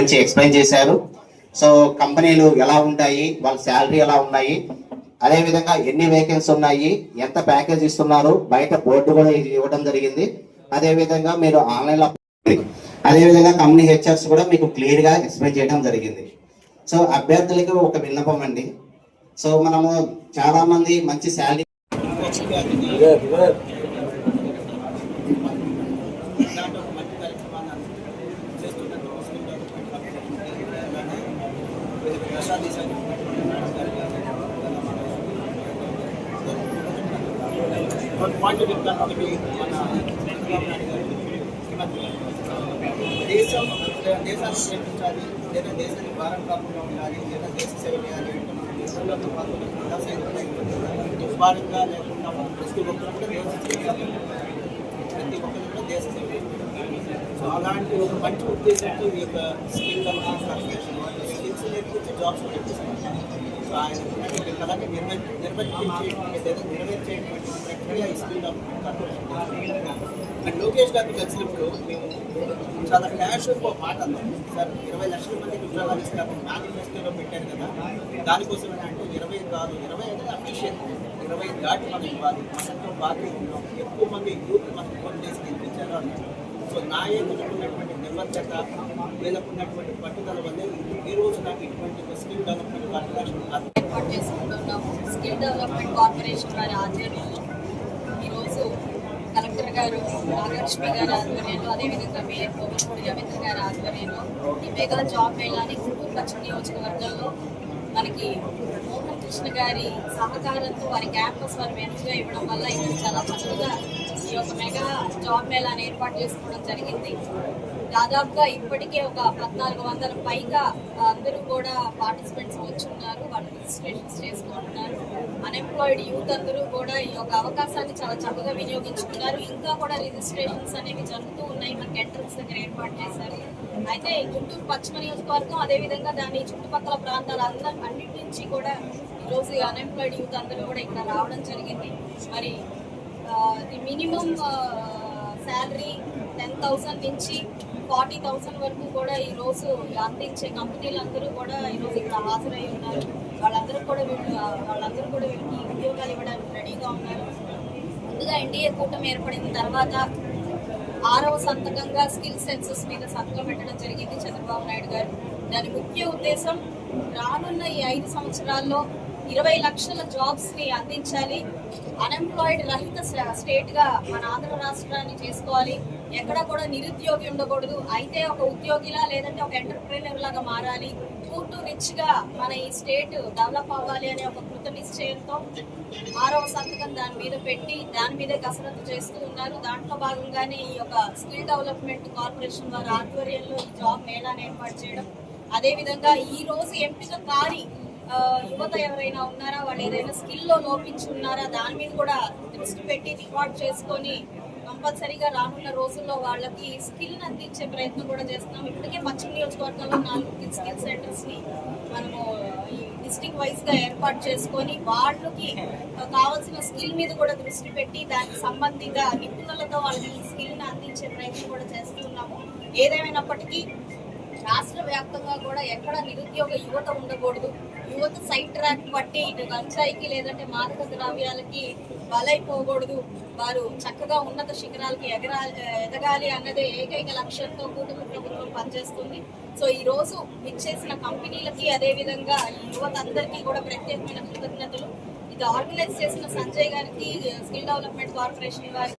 గురించి ఎక్స్ప్లెయిన్ చేశారు. సో కంపెనీలు ఎలా ఉంటాయి, వాళ్ళ శాలరీ ఎలా ఉన్నాయి, అదే విధంగా ఎన్ని వేకెన్సీ ఉన్నాయి, ఎంత ప్యాకేజ్ ఇస్తున్నారు, బయట బోర్డు కూడా ఇవ్వడం జరిగింది. అదే విధంగా మీరు ఆన్లైన్లో అదే విధంగా కంపెనీ హెచ్ఆర్స్ కూడా మీకు క్లియర్ గా ఎక్స్ప్లెయిన్ చేయడం జరిగింది. సో అభ్యర్థులకి ఒక విన్నపం అండి. సో మనము చాలా మంది మంచి శాలరీ దేశాన్ని ప్రేమించాలి, లేదా దేశానికి భారం కాకుండా ఉండాలి, లేదా దేశ సేవ చేయాలి అంటే మన దేశంలో దుర్భారంగా లేకుండా ప్రతి ఒక్కరు కూడా దేశ సేవ చేయాలి, ప్రతి ఒక్కరు కూడా దేశ సేవ చేయాలి. సో అలాంటి ఒక మంచి ఉద్దేశంతో ఈ యొక్క స్కిల్ డెవలప్మెంట్ కార్పొరేషన్ వాళ్ళు స్కిల్స్ నేర్పించి జాబ్స్ నేర్పిస్తున్నారు. సో ఆయన కళని నెరవేర్చేటువంటి ప్రక్రియ ఈ skill development corporation. And Lokesh గారికి కలిసినప్పుడు మేము చాలా క్యాష్ ఒక మాట అన్నాం, సార్ 20 లక్షల మందికి ఉద్యోగాలు ఇస్తారు మేనిఫెస్టోలో పెట్టారు కదా, దానికోసం అంటే 20 కాదు, 20 అనేది అఫీషియల్ 20 దాటి మనం ఇవ్వాలి, మనతో బాగా ఉన్నాం, ఎక్కువ మంది యూత్ మనకు ఫోన్ చేసి గెలిపించారు అన్నారు. సో నాయకులకున్నటువంటి నిబద్ధత, వీళ్ళకున్నటువంటి పట్టుదల వల్లే ఈ రోజు నాకు ఇటువంటి స్కిల్ డెవలప్మెంట్ కార్పొరేషన్ ఏర్పాటు చేసుకుంటున్నాము. స్కిల్ డెవలప్మెంట్ కార్పొరేషన్ వారి ఆధ్వర్యంలో ఈరోజు కలెక్టర్ గారు నాగలక్ష్మి గారి ఆధ్వర్యంలో, అదేవిధంగా మేయర్ కోమటిరెడ్డి రవీంద్ర గారి ఆధ్వర్యంలో ఈ మెగా జాబ్ మేళాని గుంటూరు పశ్చిమ నియోజకవర్గంలో మనకి మోహన్ కృష్ణ గారి సహకారంతో వారి క్యాంపస్ వారి వెనుకగా ఇవ్వడం వల్ల ఇక్కడ చాలా చక్కగా ఈ యొక్క మెగా జాబ్ మేళాని ఏర్పాటు చేసుకోవడం జరిగింది. దాదాపుగా ఇప్పటికే ఒక 1400 పైగా అందరూ కూడా పార్టిసిపెంట్స్ వచ్చి ఉన్నారు, వాళ్ళు రిజిస్ట్రేషన్స్ చేసుకుంటున్నారు. అన్ఎంప్లాయిడ్ యూత్ అందరూ కూడా ఈ యొక్క అవకాశాన్ని చాలా చక్కగా వినియోగించుకున్నారు. ఇంకా కూడా రిజిస్ట్రేషన్స్ అనేవి జరుగుతూ ఉన్నాయి, మనకి ఎంట్రన్స్ దగ్గర ఏర్పాటు చేశారు. అయితే గుంటూరు పశ్చిమ నియోజకవర్గం అదేవిధంగా దాని చుట్టుపక్కల ప్రాంతాల అన్నిటి నుంచి కూడా ఈరోజు అన్ఎంప్లాయిడ్ యూత్ అందరూ కూడా ఇక్కడ రావడం జరిగింది. మరి ది మినిమం శాలరీ 10,000 నుంచి 40,000 వరకు కూడా ఈరోజు అందించే కంపెనీలందరూ కూడా ఈరోజు ఇక్కడ హాజరై ఉన్నారు. వాళ్ళందరూ కూడా వీళ్ళకి ఉద్యోగాలు ఇవ్వడానికి రెడీగా ఉన్నారు. ముందుగా ఎన్డీఏ కూటమి ఏర్పడిన తర్వాత 6వ సంతకంగా స్కిల్ సెన్సస్ మీద సంతకం పెట్టడం జరిగింది చంద్రబాబు నాయుడు గారు. దాని ముఖ్య ఉద్దేశం రానున్న ఈ 5 సంవత్సరాల్లో 20 లక్షల జాబ్స్ ని అందించాలి, అన్ఎంప్లాయిడ్ రహిత స్టేట్ గా మన ఆంధ్ర రాష్ట్రాన్ని చేసుకోవాలి, ఎక్కడ కూడా నిరుద్యోగి ఉండకూడదు, అయితే ఒక ఉద్యోగిలా లేదంటే ఒక ఎంటర్ప్రెన్యూర్ లాగా మారాలి, పూర్ టు రిచ్ గా మన ఈ స్టేట్ డెవలప్ అవ్వాలి అనే ఒక కృత నిశ్చయంతో 6వ సంతకం దాని మీద పెట్టి దాని మీదే కసరత్తు చేస్తూ ఉన్నారు. దాంట్లో భాగంగానే ఈ యొక్క స్కిల్ డెవలప్మెంట్ కార్పొరేషన్ వారి ఆధ్వర్యంలో ఈ జాబ్ మేళాను ఏర్పాటు చేయడం, అదేవిధంగా ఈ రోజు ఎంపిక కాని యువత ఎవరైనా ఉన్నారా, వాళ్ళు ఏదైనా స్కిల్లో లోపించి ఉన్నారా, దాని మీద కూడా దృష్టి పెట్టి రికార్డ్ చేసుకొని కంపల్సరీగా రానున్న రోజుల్లో వాళ్ళకి స్కిల్ అందించే ప్రయత్నం కూడా చేస్తున్నాం. ఇప్పటికే పశ్చిమ నియోజకవర్గంలో 4 స్కిల్ సెంటర్స్ ని మనము డిస్ట్రిక్ట్ వైజ్ గా ఏర్పాటు చేసుకొని వాళ్ళకి కావాల్సిన స్కిల్ మీద కూడా దృష్టి పెట్టి దానికి సంబంధిత నిపుణులతో వాళ్ళకి స్కిల్ ని అందించే ప్రయత్నం కూడా చేస్తూ ఉన్నాము. ఏదేమైనప్పటికీ రాష్ట్ర వ్యాప్తంగా కూడా ఎక్కడ నిరుద్యోగ యువత ఉండకూడదు, యువత సైడ్ ట్రాక్ బట్టి ఇటు గంజాయికి లేదంటే మాదక ద్రవ్యాలకి బలైపోకూడదు, వారు చక్కగా ఉన్నత శిఖరాలకి ఎదగాలి అన్నదే ఏకైక లక్ష్యంతో కూటమి ప్రభుత్వం పనిచేస్తుంది. సో ఈ రోజు విచ్చేసిన కంపెనీలకి అదేవిధంగా యువత అందరికీ కూడా ప్రత్యేకమైన కృతజ్ఞతలు. ఇది ఆర్గనైజ్ చేసిన సంజయ్ గారికి, స్కిల్ డెవలప్మెంట్ కార్పొరేషన్ వారికి